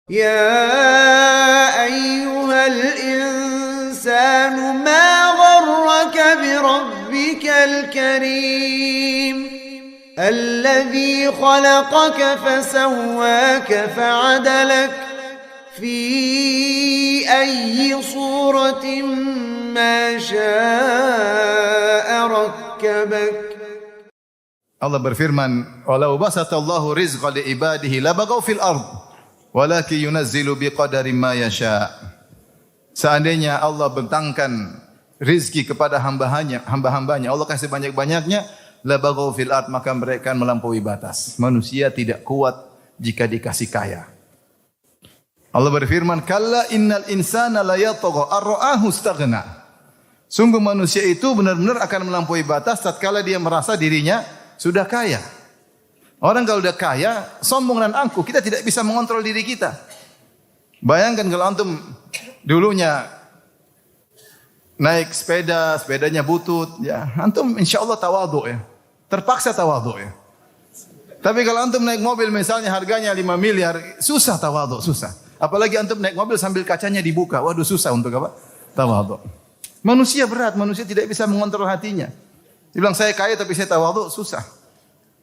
يا أيها الإنسان ما غرك بربك الكريم الذي خلقك فسواك فعدلك في أي صورة ما شاء ركبك. Allah berfirman, "Walau basatallahu rizqa li ibadihi labaghaw fil ard, walakin yunazzilu biqadari ma yasha." Seandainya Allah bentangkan rizki kepada hamba-hambanya, Allah kasih banyak-banyaknya, labaghaw fil ard, maka mereka akan melampaui batas. Manusia tidak kuat jika dikasih kaya. Allah berfirman, "Kalla innal insana la yatgha ar-ra'ahu istaghna." Sungguh manusia itu benar-benar akan melampaui batas tatkala dia merasa dirinya sudah kaya. Orang kalau sudah kaya, sombong dan angkuh, kita tidak bisa mengontrol diri kita. Bayangkan kalau antum dulunya naik sepeda, sepedanya butut, ya, antum insyaallah tawadhu ya. Terpaksa tawadhu ya. Tapi kalau antum naik mobil misalnya harganya 5 miliar, susah tawadhu, susah. Apalagi antum naik mobil sambil kacanya dibuka, waduh susah untuk apa? Tawadhu. Manusia berat, manusia tidak bisa mengontrol hatinya. Dia bilang saya kaya tapi saya tawadhu, susah.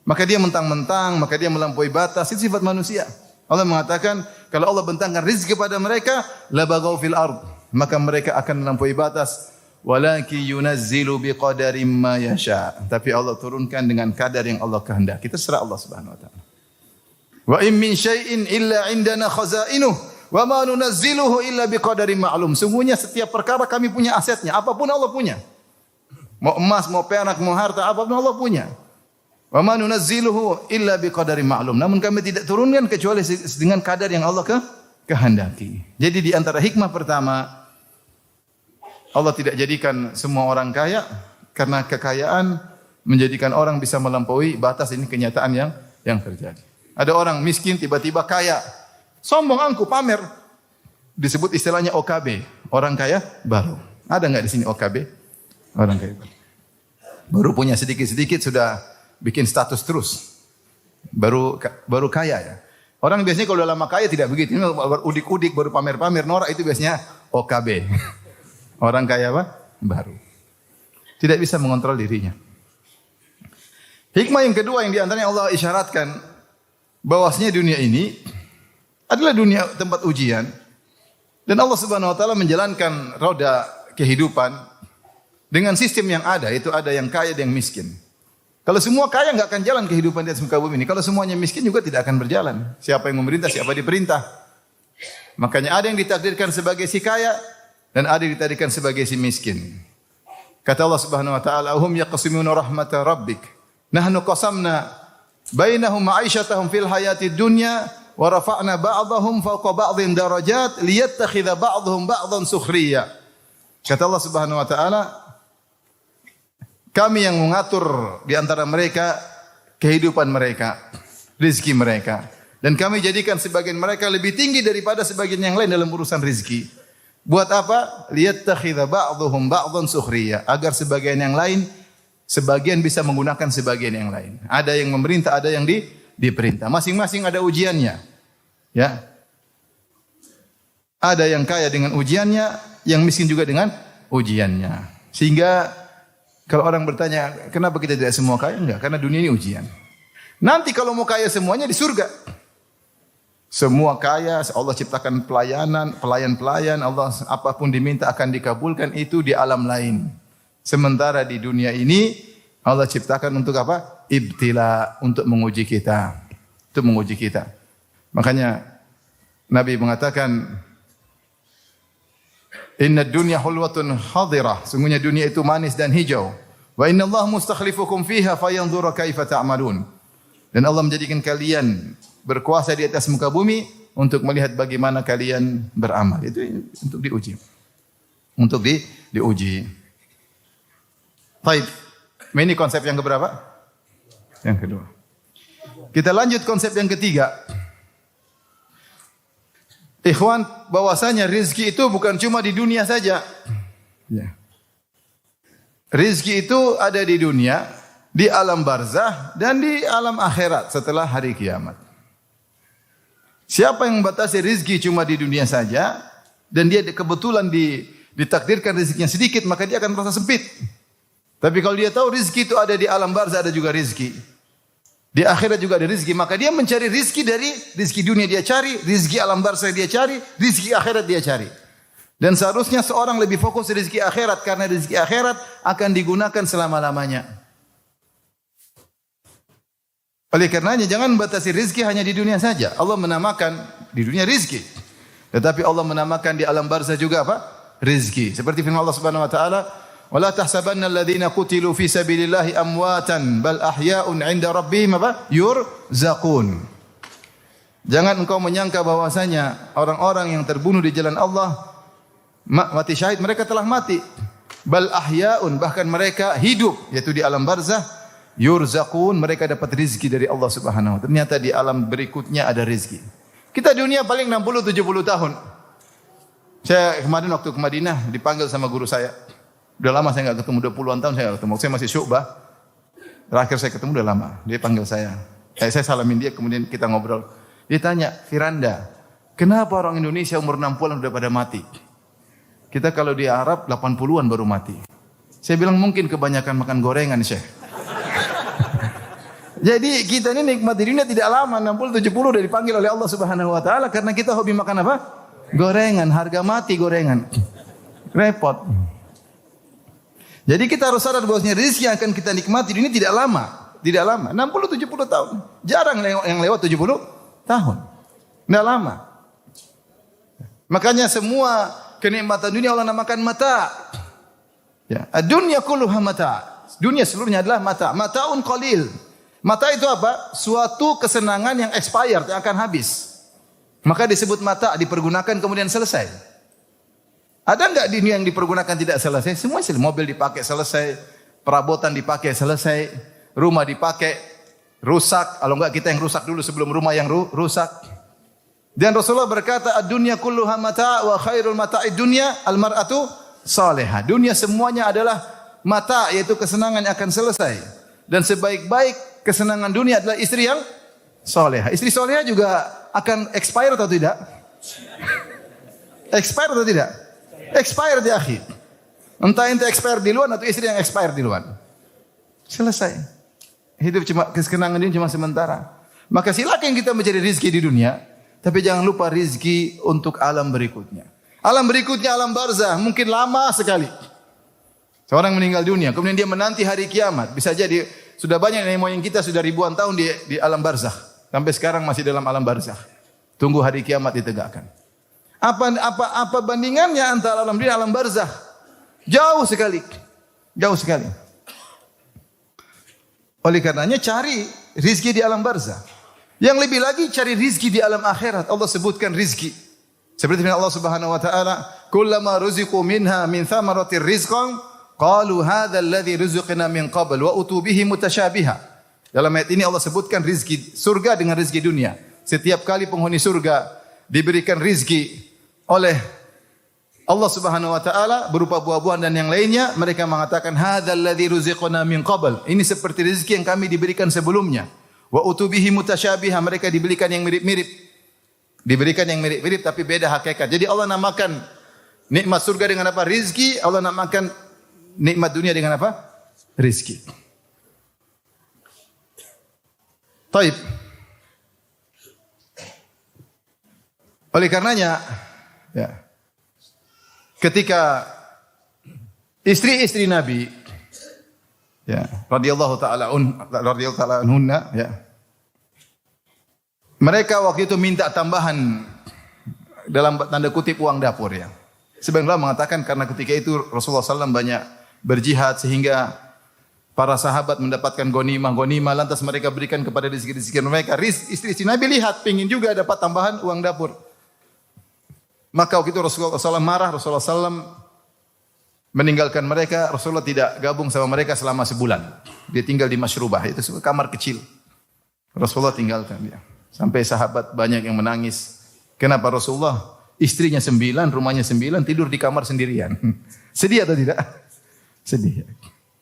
Maka dia mentang-mentang, maka dia melampaui batas, itu sifat manusia. Allah mengatakan, kalau Allah bentangkan rezeki kepada mereka, labaghaw fil ard, maka mereka akan melampaui batas. Walaki yunazzilu biqadarin ma yasha. Tapi Allah turunkan dengan kadar yang Allah kehendaki. Kita serah Allah Subhanahu wa taala. Wa in min syai'in illa indana khazainuh wa ma nunazziluhu illa biqadarin ma'lum. Sungguhnya setiap perkara kami punya asetnya, apapun Allah punya. Mau emas, mau perak, mau harta, apapun Allah punya. Wa ma nunazziluhu illa biqadarin ma'lum. Namun kami tidak turunkan kecuali dengan kadar yang Allah kehendaki. Jadi di antara hikmah pertama, Allah tidak jadikan semua orang kaya karena kekayaan menjadikan orang bisa melampaui batas. Ini kenyataan yang terjadi. Ada orang miskin tiba-tiba kaya, sombong angkuh pamer. Disebut istilahnya OKB, orang kaya baru. Ada enggak di sini OKB? Orang kaya baru punya sedikit-sedikit sudah bikin status terus. Baru kaya ya. Orang biasanya kalau udah lama kaya tidak begitu. Ini baru udik-udik, baru pamer-pamer norak, itu biasanya OKB. Orang kaya apa? Baru. Tidak bisa mengontrol dirinya. Hikmah yang kedua yang diantaranya Allah isyaratkan bahwasanya dunia ini adalah dunia tempat ujian. Dan Allah Subhanahu wa taala menjalankan roda kehidupan dengan sistem yang ada, itu ada yang kaya dan yang miskin. Kalau semua kaya enggak akan jalan kehidupan di atas muka bumi ini. Kalau semuanya miskin juga tidak akan berjalan. Siapa yang memerintah, siapa diperintah. Makanya ada yang ditakdirkan sebagai si kaya dan ada yang ditakdirkan sebagai si miskin. Kata Allah Subhanahu wa taala, "Hum yaqsimuna rahmata rabbik. Nahnu qasamna bainahum ma'isyatahum fil hayatid dunya wa rafa'na ba'dahum fawqa ba'dhin darajat liyattakhidha ba'dhum ba'dhan sukhriya." Kata Allah Subhanahu wa taala, kami yang mengatur di antara mereka kehidupan mereka, rezeki mereka. Dan kami jadikan sebagian mereka lebih tinggi daripada sebagian yang lain dalam urusan rezeki. Buat apa? Liyattakhidha ba'dhum ba'dhan sukhriya. Agar sebagian yang lain, sebagian bisa menggunakan sebagian yang lain. Ada yang memerintah, ada yang diperintah. Masing-masing ada ujiannya. Ya. Ada yang kaya dengan ujiannya, yang miskin juga dengan ujiannya. Sehingga kalau orang bertanya, kenapa kita tidak semua kaya? Enggak, karena dunia ini ujian. Nanti kalau mau kaya semuanya di surga. Semua kaya, Allah ciptakan pelayan-pelayan, Allah apapun diminta akan dikabulkan, itu di alam lain. Sementara di dunia ini, Allah ciptakan untuk apa? Ibtila, untuk menguji kita. Untuk menguji kita. Makanya Nabi mengatakan, "Inna dunya hulwatun hadirah." Sungguhnya dunia itu manis dan hijau. Wa inna Allah mustakhlifukum fiha fayanzura kaifa ta'malun. Dan Allah menjadikan kalian berkuasa di atas muka bumi untuk melihat bagaimana kalian beramal. Itu untuk diuji. Untuk diuji. Baik. Ini konsep yang keberapa? Yang kedua. Kita lanjut konsep yang ketiga. Ikhwan, bahwasanya rizki itu bukan cuma di dunia saja. Ya. Rizki itu ada di dunia, di alam barzah, dan di alam akhirat setelah hari kiamat. Siapa yang membatasi rizki cuma di dunia saja dan dia kebetulan ditakdirkan rizkinya sedikit, maka dia akan merasa sempit. Tapi kalau dia tahu rizki itu ada di alam barzah, ada juga rizki. Di akhirat juga ada rizki, maka dia mencari rizki dari rizki dunia dia cari, rizki alam barzah dia cari, rizki akhirat dia cari. Dan seharusnya seorang lebih fokus rizki akhirat karena rizki akhirat akan digunakan selama-lamanya. Oleh karenanya jangan batasi rizki hanya di dunia saja. Allah menamakan di dunia rizki. Tetapi Allah menamakan di alam barzah juga apa? Rizki. Seperti firman Allah Subhanahu wa taala, "Wala tahsabanna alladziina qutilu fi sabilillahi amwatan bal ahya'un 'inda rabbihim apa? Yurzaqun." Jangan engkau menyangka bahwasanya orang-orang yang terbunuh di jalan Allah mati syahid, mereka telah mati. Bal ahya'un, bahkan mereka hidup yaitu di alam barzah. Yurzaqun, mereka dapat rizki dari Allah Subhanahu wa taala. Ternyata di alam berikutnya ada rizki. Kita dunia paling 60-70 tahun. Saya kemarin waktu ke Madinah dipanggil sama guru saya. Udah lama saya enggak ketemu, 20-an tahun saya enggak ketemu. Saya masih Syu'bah. Terakhir saya ketemu udah lama. Dia panggil saya. Saya salamin dia, kemudian kita ngobrol. Dia tanya, "Firanda, kenapa orang Indonesia umur 60-an udah pada mati? Kita kalau di Arab 80-an baru mati." Saya bilang mungkin kebanyakan makan gorengan, Syekh. Jadi kita ini nikmati dunia tidak lama, 60-70 udah dipanggil oleh Allah Subhanahu wa taala karena kita hobi makan apa? Gorengan, harga mati gorengan. Repot. Jadi kita harus sadar bahwasanya rezeki yang akan kita nikmati ini tidak lama, tidak lama. 60-70 tahun. Jarang yang lewat 70 tahun. Tidak lama. Makanya semua kenikmatan dunia Allah namakan mata. Ya, dunia kulluha mata. Dunia seluruhnya adalah mata. Mataun qalil. Mata itu apa? Suatu kesenangan yang expired, yang akan habis. Maka disebut mata, dipergunakan kemudian selesai. Ada enggak di dunia yang dipergunakan tidak selesai? Semua selesai. Mobil dipakai selesai, perabotan dipakai selesai, rumah dipakai rusak. Kalau enggak kita yang rusak dulu sebelum rumah yang rusak. Dan Rasulullah berkata, "Ad-dunya kulluha mata' wa khairul mata'id dunya al-mar'atu salihah." Dunia semuanya adalah mata, yaitu kesenangan yang akan selesai. Dan sebaik-baik kesenangan dunia adalah istri yang soleha. Istri soleha juga akan expire atau tidak? Expire atau tidak? Expire di akhir. Entah ente expire di luar atau istri yang expire di luar. Selesai. Hidup cuma kesenangan dunia cuma sementara. Maka silakan kita mencari rizki di dunia, tapi jangan lupa rizki untuk alam berikutnya. Alam berikutnya alam barzah mungkin lama sekali. Seorang meninggal dunia, kemudian dia menanti hari kiamat. Bisa jadi sudah banyak nenek moyang kita sudah ribuan tahun di alam barzah. Sampai sekarang masih dalam alam barzah. Tunggu hari kiamat ditegakkan. Apa bandingannya antara alam dunia dan alam barzah? Jauh sekali. Jauh sekali. Oleh karenanya cari rizki di alam barzah. Yang lebih lagi cari rizki di alam akhirat. Allah sebutkan rizki. Seperti firman Allah Subhanahu wa taala, "Kullama ruziqu minha min thamaratir rizqan qalu hadzal ladzi ruziqna min qabl wa utubihi mutasyabiha." Dalam ayat ini Allah sebutkan rizki surga dengan rizki dunia. Setiap kali penghuni surga diberikan rizki oleh Allah Subhanahu wa taala berupa buah-buahan dan yang lainnya, mereka mengatakan hadzal ladzi ruziqna min qabl. Ini seperti rizki yang kami diberikan sebelumnya. Wa utubihi mutasyabiha, mereka diberikan yang mirip-mirip. Diberikan yang mirip-mirip tapi beda hakikat. Jadi Allah namakan nikmat surga dengan apa? Rizki. Allah namakan nikmat dunia dengan apa? Rizki. Taib. Oleh karenanya, ya, ketika istri-istri Nabi, ya, radhiyallahu taala anhunna, ya, mereka waktu itu minta tambahan dalam tanda kutip uang dapur, ya. Sebagian ulama mengatakan karena ketika itu Rasulullah SAW banyak berjihad sehingga para sahabat mendapatkan ghanimah lantas mereka berikan kepada rezeki-rezeki mereka. Istri-istri Nabi lihat pengin juga dapat tambahan uang dapur. Maka waktu itu Rasulullah SAW marah, Rasulullah SAW meninggalkan mereka. Rasulullah tidak gabung sama mereka selama sebulan. Dia tinggal di Masyrubah, itu kamar kecil. Rasulullah tinggalkan dia. Sampai sahabat banyak yang menangis. Kenapa Rasulullah? Istrinya 9, rumahnya 9, tidur di kamar sendirian. Sedih atau tidak? Sedih.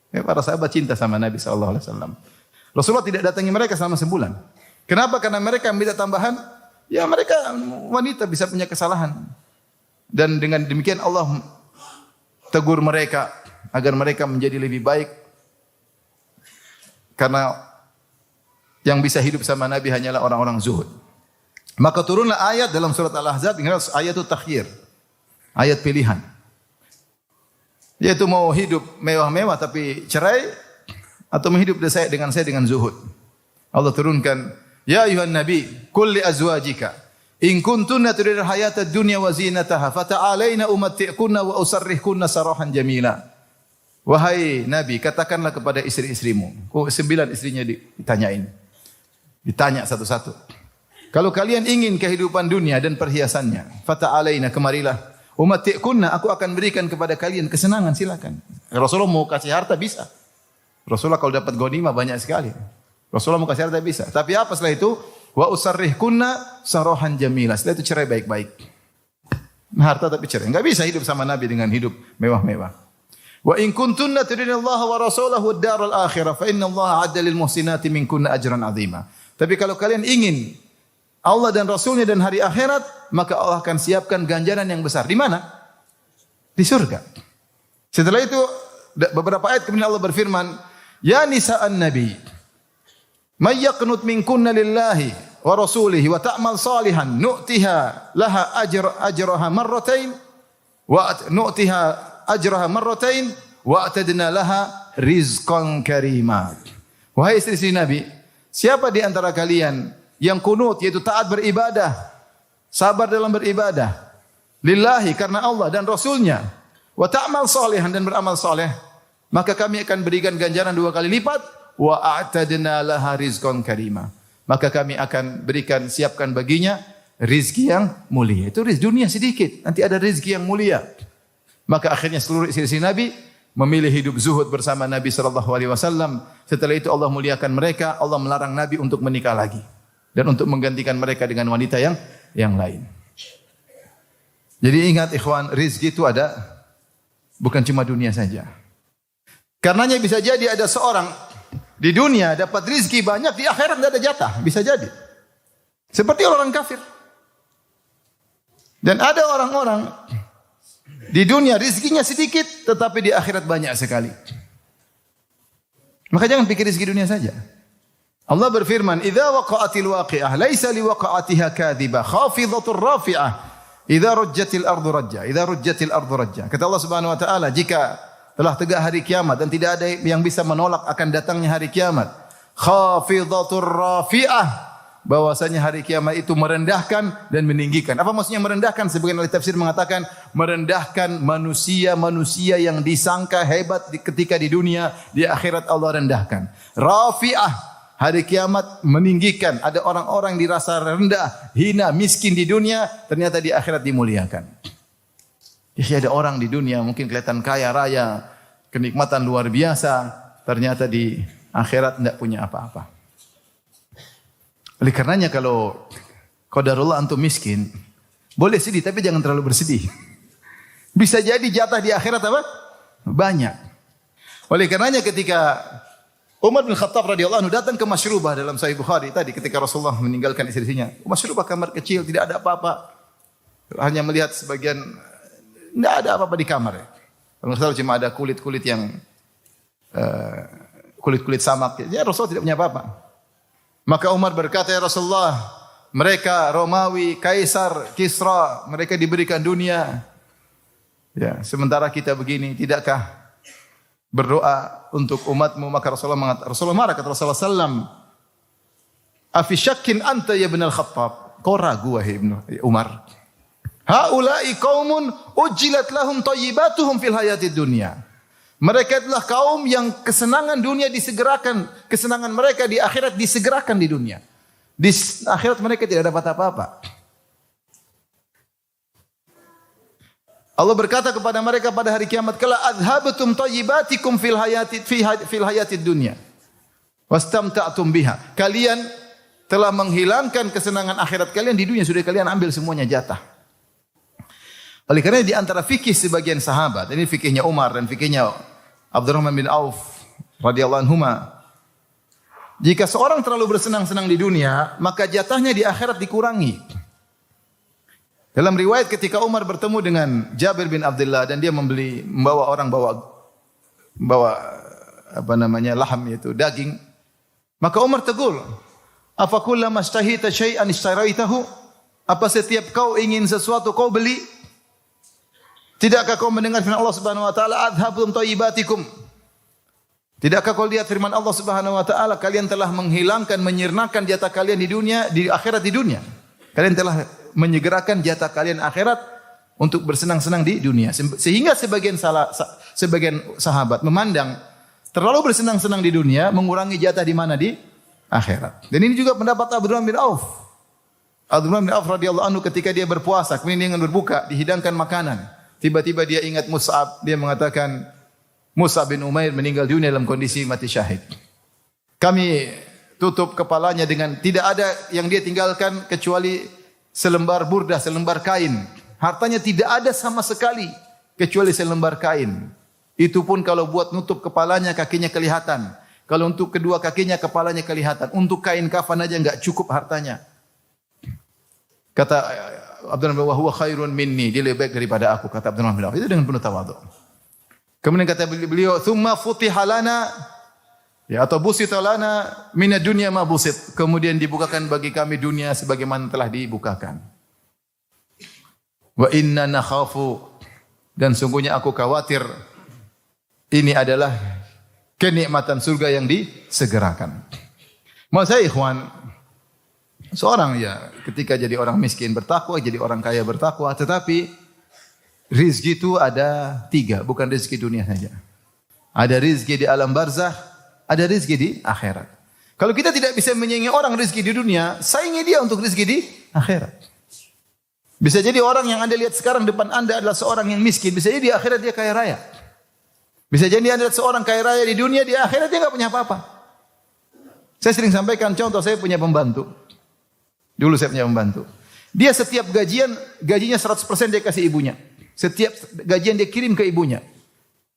Ya, para sahabat cinta sama Nabi SAW. Rasulullah tidak datangi mereka selama sebulan. Kenapa? Karena mereka minta tambahan Ya mereka wanita bisa punya kesalahan. Dan dengan demikian Allah tegur mereka agar mereka menjadi lebih baik. Karena yang bisa hidup sama Nabi hanyalah orang-orang zuhud. Maka turunlah ayat dalam surat Al-Ahzab, ayat itu takhir. Ayat pilihan. Yaitu mau hidup mewah-mewah tapi cerai atau menghidup dengan saya dengan zuhud. Allah turunkan, ya ayuhan nabi, qul li azwajika in kuntunna turidul hayatad dunya wa zinataha fata'alaina umatti'kunna wa usarrihkunna sarahan jamila. Wahai nabi, katakanlah kepada istri-istrimu. 9 istrinya ditanyain. Ditanya satu-satu. Kalau kalian ingin kehidupan dunia dan perhiasannya, fata'alaina, kemarilah. Umatti'kunna, aku akan berikan kepada kalian kesenangan, silakan. Rasulullah mau kasih harta bisa. Rasulullah kalau dapat ghanimah banyak sekali. Rasulullah mau kasih harta bisa. Tapi apa setelah itu? Wa usarrihkunna sarahan jamila. Setelah itu cerai baik-baik. Harta tapi cerai. Enggak bisa hidup sama Nabi dengan hidup mewah-mewah. Wa in kuntunna turidinallaha wa rasulahu wad-daral akhirah fa innallaha 'adda lil muhsinati minkunna ajran 'azima. Tapi kalau kalian ingin Allah dan Rasulnya dan hari akhirat, maka Allah akan siapkan ganjaran yang besar. Di mana? Di surga. Setelah itu beberapa ayat kemudian Allah berfirman, ya nisa'an nabi, may yaqnut minkunna lillahi wa rasulihi wa ta'mal salihan nu'tiha laha ajraha marratain wa nu'tiha ajraha marratain wa atadna laha rizqan karima. Wahai istri Nabi, siapa di antara kalian yang kunut, yaitu taat beribadah, sabar dalam beribadah, lillahi, karena Allah dan Rasulnya, wa ta'mal salihan, dan beramal saleh, maka kami akan berikan ganjaran 2 kali lipat, wa a'tadna laha rizqan karima. Maka kami akan berikan, siapkan baginya rizki yang mulia. Itu rizki dunia sedikit, nanti ada rizki yang mulia. Maka akhirnya seluruh istri Nabi memilih hidup zuhud bersama Nabi SAW. Setelah itu Allah muliakan mereka, Allah melarang Nabi untuk menikah lagi. Dan untuk menggantikan mereka dengan wanita yang lain. Jadi ingat ikhwan, rizki itu ada, bukan cuma dunia saja. Karenanya bisa jadi ada seorang di dunia dapat rizki banyak, di akhirat tidak ada jatah. Bisa jadi. Seperti orang kafir. Dan ada orang-orang di dunia rizkinya sedikit, tetapi di akhirat banyak sekali. Maka jangan pikir rizki dunia saja. Allah berfirman, "Idza waqa'atil waqi'ah laisa liwaqa'atiha kadhibah, khafidhatur rafi'ah, idza rujjatil ardu rajja, idza rujjatil ardu rajja." Kata Allah Subhanahu wa taala, jika telah tegak hari kiamat dan tidak ada yang bisa menolak akan datangnya hari kiamat, khafidhatur rafi'ah, bahwasanya hari kiamat itu merendahkan dan meninggikan. Apa maksudnya merendahkan? Sebagian ahli tafsir mengatakan merendahkan manusia yang disangka hebat ketika di dunia, di akhirat Allah rendahkan. Rafi'ah, hari kiamat meninggikan. Ada orang-orang dirasa rendah, hina, miskin di dunia, ternyata di akhirat dimuliakan. Jadi ada orang di dunia mungkin kelihatan kaya raya, kenikmatan luar biasa, ternyata di akhirat tidak punya apa-apa. Oleh karenanya kalau qadarullah antum miskin, boleh sedih tapi jangan terlalu bersedih. Bisa jadi jatah di akhirat apa? Banyak. Oleh karenanya ketika Umar bin Khattab radhiyallahu anhu datang ke Masyrubah dalam Sahih Bukhari tadi ketika Rasulullah meninggalkan istri-istrinya. Masyrubah kamar kecil, tidak ada apa-apa. Hanya melihat sebagian, tidak ada apa-apa di kamar. Kalau nggak salah cuma ada kulit-kulit yang kulit-kulit samak. Ya Rasulullah tidak punya apa-apa. Maka Umar berkata, ya Rasulullah, mereka Romawi, Kaisar, Kisra, mereka diberikan dunia. Ya, sementara kita begini, tidakkah berdoa untuk umatmu? Maka Rasulullah marah, kata Rasulullah sallam, afi syakkin anta ya ibn al-Khattab, kau ragu wahai ibn Umar, haula'i qaumun ujilat lahum thayyibatuhum fil hayatid dunya, mereka adalah kaum yang kesenangan dunia disegerakan, kesenangan mereka di akhirat disegerakan di dunia, di akhirat mereka tidak dapat apa-apa. Allah berkata kepada mereka pada hari kiamat kala, adhabtum thayyibatikum fil hayatid dunya wastamta'tum biha. Kalian telah menghilangkan kesenangan akhirat kalian di dunia, sudah kalian ambil semuanya jatah. Oleh karena di antara fikih sebagian sahabat, ini fikihnya Umar dan fikihnya Abdurrahman bin Auf radhiyallahu anhuma, jika seorang terlalu bersenang-senang di dunia, maka jatahnya di akhirat dikurangi. Dalam riwayat ketika Umar bertemu dengan Jabir bin Abdullah dan dia bawa apa namanya laham yaitu daging, maka Umar tegur, "Afa kullama ishtahita syai'an ishtaraitahu?" Apa setiap kau ingin sesuatu kau beli? Tidakkah kau mendengar firman Allah Subhanahu wa taala, "Adhabtum thayyibatikum"? Tidakkah kau lihat firman Allah Subhanahu wa taala, kalian telah menghilangkan, menyirnakan jatah kalian di dunia, di akhirat di dunia. Kalian telah menyegerakan jatah kalian akhirat untuk bersenang-senang di dunia. Sehingga sebagian sahabat memandang terlalu bersenang-senang di dunia mengurangi jatah di mana? Di akhirat. Dan ini juga pendapat Abdurrahman bin Auf. Abdurrahman bin Auf radhiyallahu anhu ketika dia berpuasa, kemudian dia berbuka, dihidangkan makanan. Tiba-tiba dia ingat Mus'ab, dia mengatakan Mus'ab bin Umair meninggal dunia dalam kondisi mati syahid. Kami tutup kepalanya dengan tidak ada yang dia tinggalkan kecuali selembar burdah, selembar kain. Hartanya tidak ada sama sekali kecuali selembar kain. Itu pun kalau buat nutup kepalanya, kakinya kelihatan. Kalau untuk kedua kakinya, kepalanya kelihatan. Untuk kain kafan aja enggak cukup hartanya. Kata Abdurrahman bin Auf, "Huwa khairun minni." Dia lebih baik daripada aku, kata Abdurrahman bin Auf. Itu dengan penuh tawadhu. Kemudian kata beliau, "Tsumma futiha lana" ya, atau busita lana minad dunya ma busit. Kemudian dibukakan bagi kami dunia sebagaimana telah dibukakan. Wa inna nakhafu, dan sungguhnya aku khawatir ini adalah kenikmatan surga yang disegerakan. Masa ikhwan, seorang ya ketika jadi orang miskin bertakwa, jadi orang kaya bertakwa, tetapi rizki itu ada 3, bukan rizki dunia saja. Ada rizki di alam barzakh, ada rizki di akhirat. Kalau kita tidak bisa menyaingi orang rizki di dunia, saingi dia untuk rizki di akhirat. Bisa jadi orang yang Anda lihat sekarang depan Anda adalah seorang yang miskin, bisa jadi di akhirat dia kaya raya. Bisa jadi Anda lihat seorang kaya raya di dunia, di akhirat dia enggak punya apa-apa. Saya sering sampaikan contoh, saya punya pembantu. Dulu saya punya pembantu. Dia setiap gajinya 100% dia kasih ibunya. Setiap gajian dia kirim ke ibunya.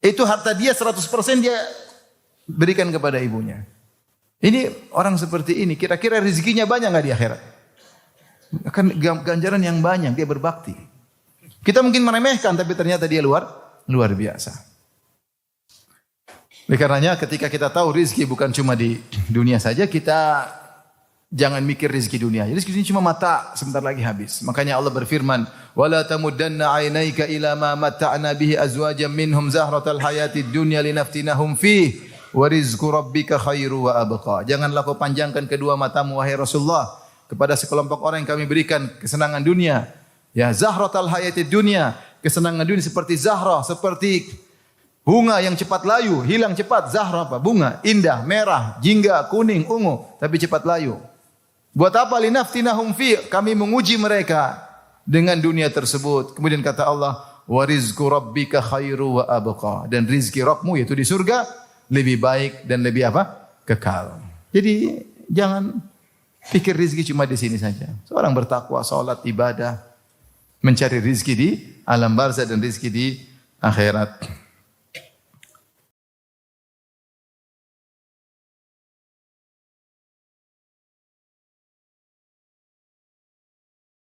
Itu harta dia 100% dia berikan kepada ibunya. Ini orang seperti ini, kira-kira rezekinya banyak enggak di akhirat? Akan ganjaran yang banyak, dia berbakti. Kita mungkin meremehkan, tapi ternyata dia luar biasa. Oleh karenanya ketika kita tahu rezeki bukan cuma di dunia saja, kita jangan mikir rezeki dunia. Rezeki ini cuma mata, sebentar lagi habis. Makanya Allah berfirman, "Wala tamuddanna 'ainaika ila ma matta'na bihi azwajan minhum zahratal hayatid dunya linaftinahum fihi wa rizqu rabbika khairu wa abqa." Janganlah kau panjangkan kedua matamu wahai Rasulullah kepada sekelompok orang yang kami berikan kesenangan dunia. Ya, zahratal hayatid dunya, kesenangan dunia seperti zahra, seperti bunga yang cepat layu, hilang cepat. Zahra apa? Bunga, indah, merah, jingga, kuning, ungu, tapi cepat layu. Buat apa? Linaftinahum fi, kami menguji mereka dengan dunia tersebut. Kemudian kata Allah, wa rizqu rabbika khairu wa abqa, dan rizki Rabbmu yaitu di surga lebih baik dan lebih apa? Kekal. Jadi jangan pikir rizki cuma di sini saja. Seorang bertakwa, salat, ibadah, mencari rizki di alam barzakh dan rizki di akhirat.